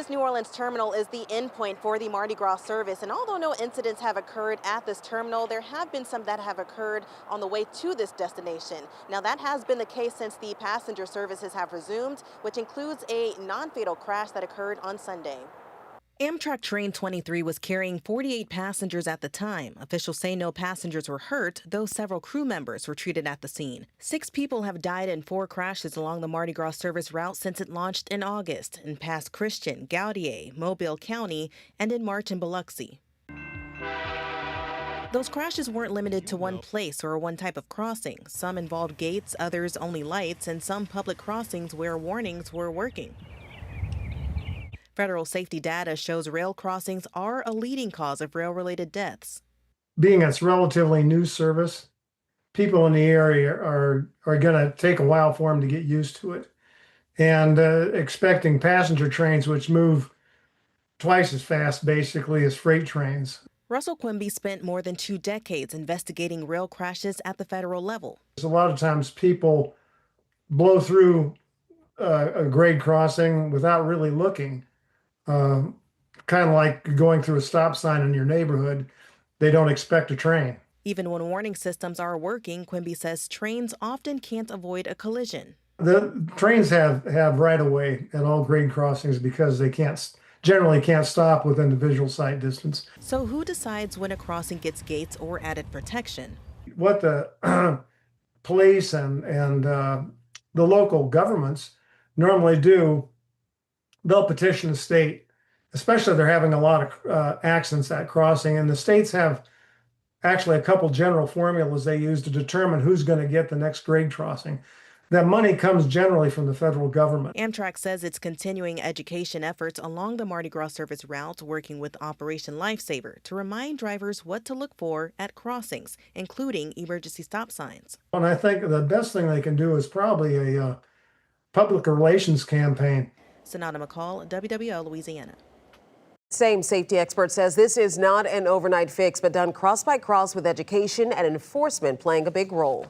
This New Orleans terminal is the endpoint for the Mardi Gras service, and although no incidents have occurred at this terminal, there have been some that have occurred on the way to this destination. Now, that has been the case since the passenger services have resumed, which includes a non-fatal crash that occurred on Sunday. Amtrak Train 23 was carrying 48 passengers at the time. Officials say no passengers were hurt, though several crew members were treated at the scene. 6 people have died in 4 crashes along the Mardi Gras service route since it launched in August in Pass Christian, Gaudier, Mobile County, and in March in Biloxi. Those crashes weren't limited to one place or one type of crossing. Some involved gates, others only lights, and some public crossings where warnings were working. Federal safety data shows rail crossings are a leading cause of rail-related deaths. Being it's relatively new service, people in the area are going to take a while for them to get used to it. And expecting passenger trains, which move twice as fast, basically, as freight trains. Russell Quimby spent more than 2 decades investigating rail crashes at the federal level. A lot of times people blow through a grade crossing without really looking. Kind of like going through a stop sign in your neighborhood. They don't expect a train. Even when warning systems are working, Quimby says trains often can't avoid a collision. The trains have right of way at all grade crossings because they generally can't stop within the visual sight distance. So who decides when a crossing gets gates or added protection? What the police and the local governments normally do, they'll petition the state, especially if they're having a lot of accidents at crossing. And the states have actually a couple general formulas they use to determine who's going to get the next grade crossing. That money comes generally from the federal government. Amtrak says it's continuing education efforts along the Mardi Gras service route, working with Operation Lifesaver to remind drivers what to look for at crossings, including emergency stop signs. And I think the best thing they can do is probably a public relations campaign. Sonata McCall, WWL, Louisiana. Same safety expert says this is not an overnight fix, but done cross by cross with education and enforcement playing a big role.